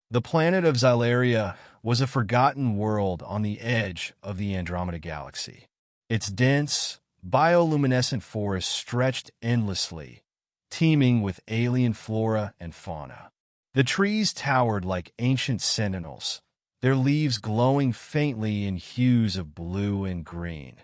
The planet of Xylaria was a forgotten world on the edge of the Andromeda Galaxy. Its dense, bioluminescent forests stretched endlessly, teeming with alien flora and fauna. The trees towered like ancient sentinels, their leaves glowing faintly in hues of blue and green,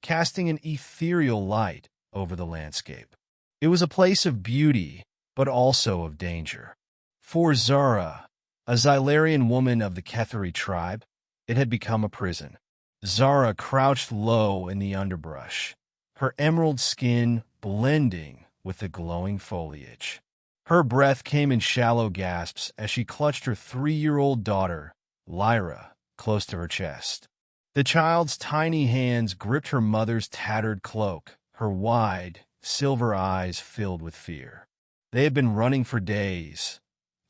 casting an ethereal light over the landscape. It was a place of beauty, but also of danger. For Zara, a Xylarian woman of the Ketheri tribe, it had become a prison. Zara crouched low in the underbrush, her emerald skin blending with the glowing foliage. Her breath came in shallow gasps as she clutched her 3-year-old daughter, Lyra, close to her chest. The child's tiny hands gripped her mother's tattered cloak, her wide, silver eyes filled with fear. They had been running for days,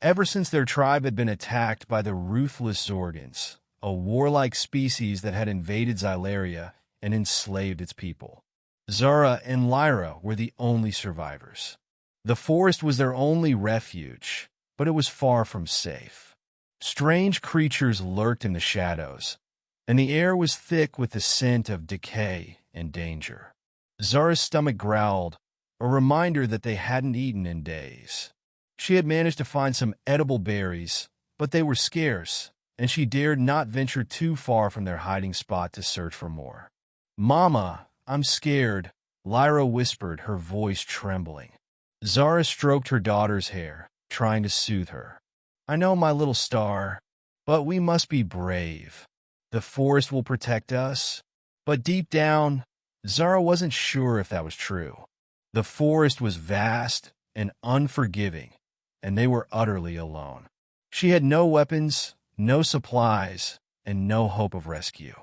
ever since their tribe had been attacked by the ruthless Zorgans, a warlike species that had invaded Xylaria and enslaved its people. Zara and Lyra were the only survivors. The forest was their only refuge, but it was far from safe. Strange creatures lurked in the shadows, and the air was thick with the scent of decay and danger. Zara's stomach growled, a reminder that they hadn't eaten in days. She had managed to find some edible berries, but they were scarce, and she dared not venture too far from their hiding spot to search for more. "Mama, I'm scared," Lyra whispered, her voice trembling. Zara stroked her daughter's hair, trying to soothe her. "I know, my little star, but we must be brave. The forest will protect us." But deep down, Zara wasn't sure if that was true. The forest was vast and unforgiving, and they were utterly alone. She had no weapons, no supplies, and no hope of rescue.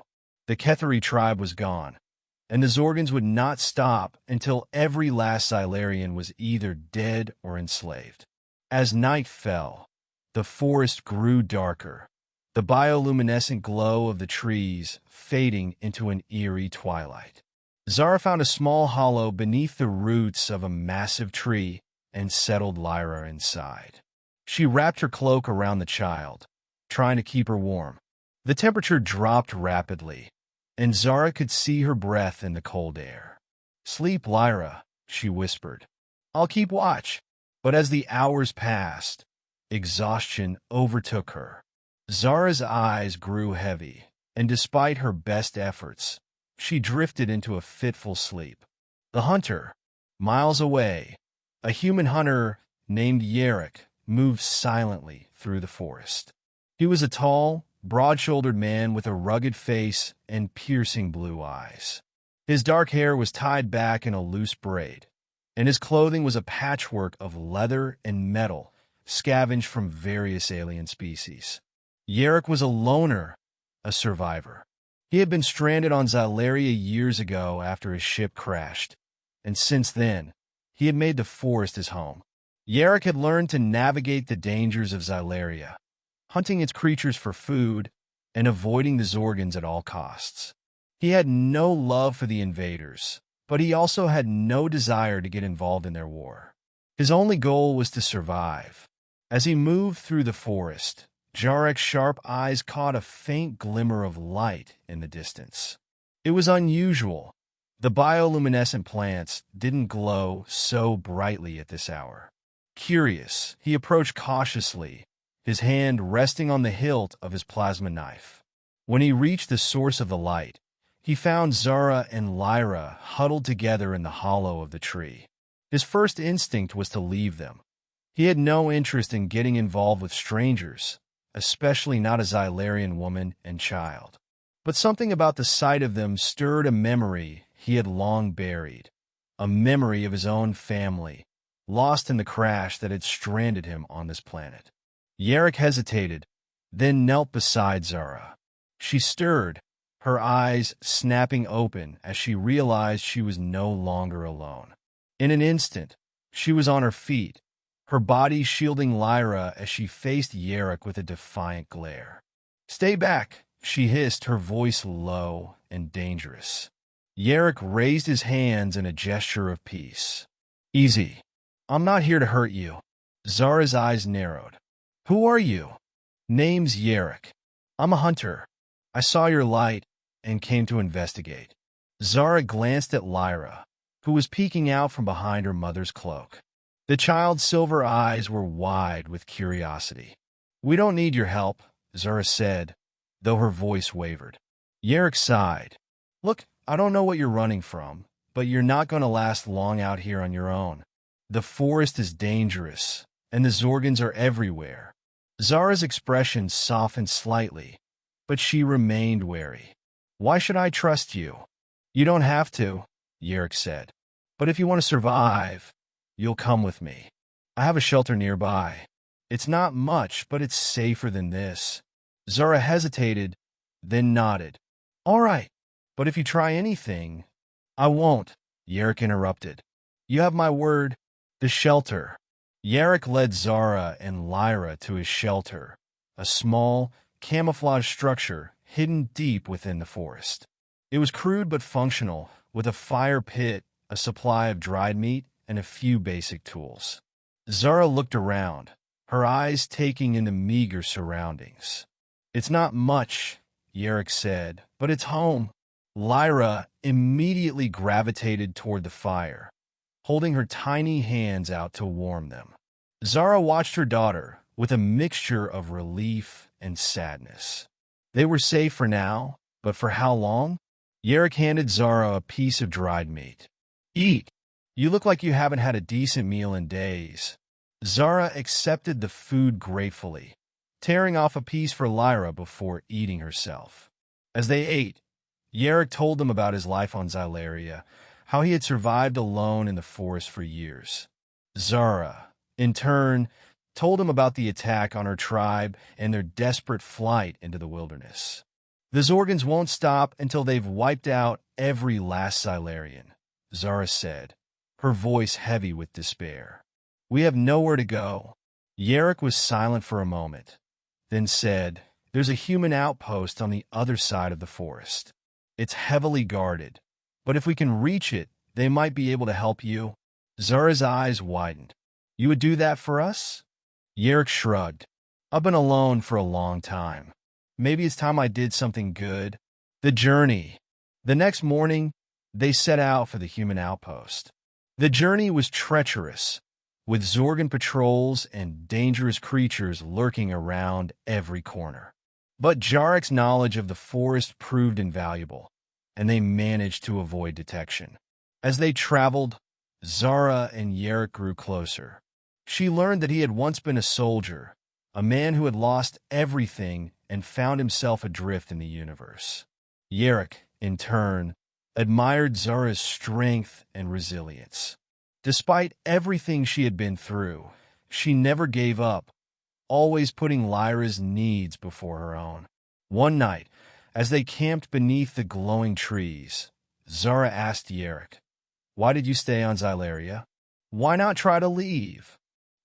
The Ketheri tribe was gone, and the Zorgans would not stop until every last Xylarian was either dead or enslaved. As night fell, the forest grew darker, the bioluminescent glow of the trees fading into an eerie twilight. Zara found a small hollow beneath the roots of a massive tree and settled Lyra inside. She wrapped her cloak around the child, trying to keep her warm. The temperature dropped rapidly, and Zara could see her breath in the cold air. "Sleep, Lyra," she whispered. "I'll keep watch." But as the hours passed, exhaustion overtook her. Zara's eyes grew heavy, and despite her best efforts, she drifted into a fitful sleep. The hunter, miles away, a human hunter named Yerrick, moved silently through the forest. He was a tall, broad-shouldered man with a rugged face and piercing blue eyes. His dark hair was tied back in a loose braid, and his clothing was a patchwork of leather and metal scavenged from various alien species. Yerrick was a loner, a survivor. He had been stranded on Xylaria years ago after his ship crashed, and since then, he had made the forest his home. Yerrick had learned to navigate the dangers of Xylaria, hunting its creatures for food and avoiding the Zorgans at all costs. He had no love for the invaders, but he also had no desire to get involved in their war. His only goal was to survive. As he moved through the forest, Jarek's sharp eyes caught a faint glimmer of light in the distance. It was unusual. The bioluminescent plants didn't glow so brightly at this hour. Curious, he approached cautiously, his hand resting on the hilt of his plasma knife. When he reached the source of the light, he found Zara and Lyra huddled together in the hollow of the tree. His first instinct was to leave them. He had no interest in getting involved with strangers, especially not a Xylarian woman and child. But something about the sight of them stirred a memory he had long buried, a memory of his own family, lost in the crash that had stranded him on this planet. Yerrick hesitated, then knelt beside Zara. She stirred, her eyes snapping open as she realized she was no longer alone. In an instant, she was on her feet, her body shielding Lyra as she faced Yerrick with a defiant glare. "Stay back," she hissed, her voice low and dangerous. Yerrick raised his hands in a gesture of peace. "Easy. I'm not here to hurt you." Zara's eyes narrowed. "Who are you?" Name's Yerrick. I'm a hunter. I saw your light and came to investigate. Zara glanced at Lyra, who was peeking out from behind her mother's cloak. The child's silver eyes were wide with curiosity. We don't need your help, Zara said, though her voice wavered. Yerrick sighed. Look, I don't know what you're running from, but you're not going to last long out here on your own. The forest is dangerous, and the Zorgans are everywhere. Zara's expression softened slightly, but she remained wary. Why should I trust you? You don't have to, Yerrick said. But if you want to survive, you'll come with me. I have a shelter nearby. It's not much, but it's safer than this. Zara hesitated, then nodded. All right, but if you try anything, I won't, Yerrick interrupted. You have my word, the shelter. Yerrick led Zara and Lyra to his shelter, a small, camouflaged structure hidden deep within the forest. It was crude but functional, with a fire pit, a supply of dried meat, and a few basic tools. Zara looked around, her eyes taking in the meager surroundings. It's not much, Yerrick said, but it's home. Lyra immediately gravitated toward the fire, holding her tiny hands out to warm them. Zara watched her daughter with a mixture of relief and sadness. They were safe for now, but for how long? Yerrick handed Zara a piece of dried meat. Eat. You look like you haven't had a decent meal in days. Zara accepted the food gratefully, tearing off a piece for Lyra before eating herself. As they ate, Yerrick told them about his life on Xylaria, how he had survived alone in the forest for years. Zara, in turn, told him about the attack on her tribe and their desperate flight into the wilderness. The Zorgans won't stop until they've wiped out every last Xylarian, Zara said, her voice heavy with despair. We have nowhere to go. Yerrick was silent for a moment, then said, There's a human outpost on the other side of the forest. It's heavily guarded, but if we can reach it, they might be able to help you. Zara's eyes widened. You would do that for us? Yerrick shrugged. I've been alone for a long time. Maybe it's time I did something good. The journey. The next morning, they set out for the human outpost. The journey was treacherous, with Zorgan patrols and dangerous creatures lurking around every corner. But Jarrek's knowledge of the forest proved invaluable, and they managed to avoid detection. As they traveled, Zara and Yerrick grew closer. She learned that he had once been a soldier, a man who had lost everything and found himself adrift in the universe. Yerrick, in turn, admired Zara's strength and resilience. Despite everything she had been through, she never gave up, always putting Lyra's needs before her own. One night, as they camped beneath the glowing trees, Zara asked Yerrick, Why did you stay on Xylaria? Why not try to leave?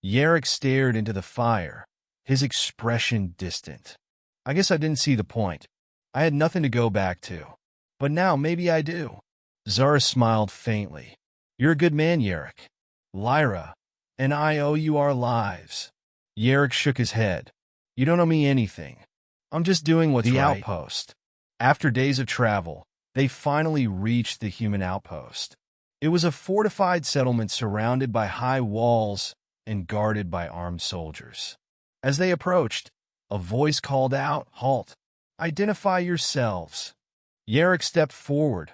Yerrick stared into the fire, his expression distant. I guess I didn't see the point. I had nothing to go back to. But now maybe I do. Zara smiled faintly. You're a good man, Yerrick. Lyra and I owe you our lives. Yerrick shook his head. You don't owe me anything. I'm just doing what's right. The outpost. After days of travel, they finally reached the human outpost. It was a fortified settlement surrounded by high walls and guarded by armed soldiers. As they approached, a voice called out, Halt! Identify yourselves. Yerrick stepped forward,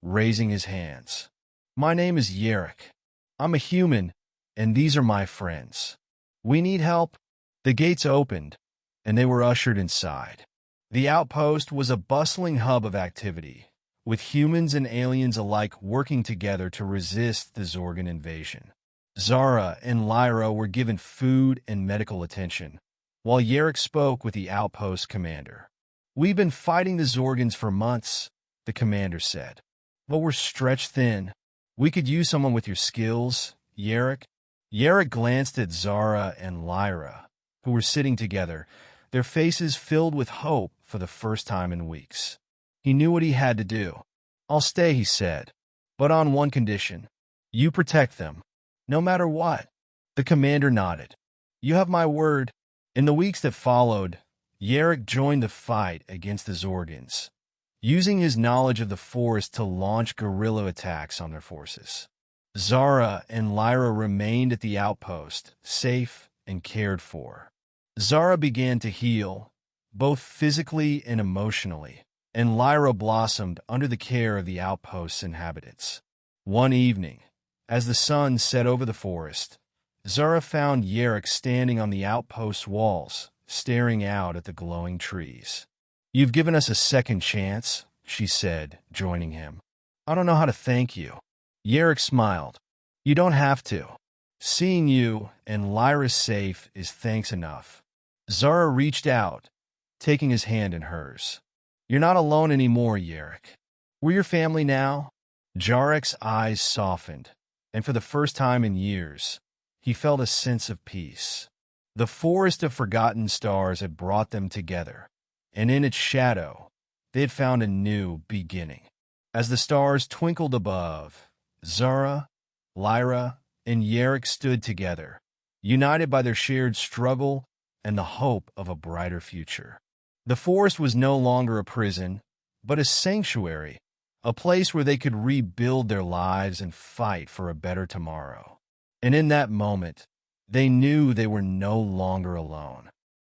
raising his hands. My name is Yerrick. I'm a human, and these are my friends. We need help. The gates opened, and they were ushered inside. The outpost was a bustling hub of activity, with humans and aliens alike working together to resist the Zorgan invasion. Zara and Lyra were given food and medical attention, while Yerrick spoke with the outpost commander. We've been fighting the Zorgans for months, the commander said, but we're stretched thin. We could use someone with your skills, Yerrick. Yerrick glanced at Zara and Lyra, who were sitting together, their faces filled with hope for the first time in weeks. He knew what he had to do. I'll stay, he said, but on one condition. You protect them, no matter what. The commander nodded. You have my word. In the weeks that followed, Yarrick joined the fight against the Zorgans, using his knowledge of the forest to launch guerrilla attacks on their forces. Zara and Lyra remained at the outpost, safe and cared for. Zara began to heal, both physically and emotionally, and Lyra blossomed under the care of the outpost's inhabitants. One evening, as the sun set over the forest, Zara found Yarrick standing on the outpost's walls, staring out at the glowing trees. "You've given us a second chance," she said, joining him. "I don't know how to thank you." Yarrick smiled. "You don't have to. Seeing you and Lyra safe is thanks enough." Zara reached out, taking his hand in hers. "You're not alone anymore, Yarrick. We're your family now." Yarrick's eyes softened, and for the first time in years, he felt a sense of peace. The forest of forgotten stars had brought them together, and in its shadow, they had found a new beginning. As the stars twinkled above, Zara, Lyra, and Yarrick stood together, united by their shared struggle and the hope of a brighter future. The forest was no longer a prison, but a sanctuary, a place where they could rebuild their lives and fight for a better tomorrow. And in that moment, they knew they were no longer alone.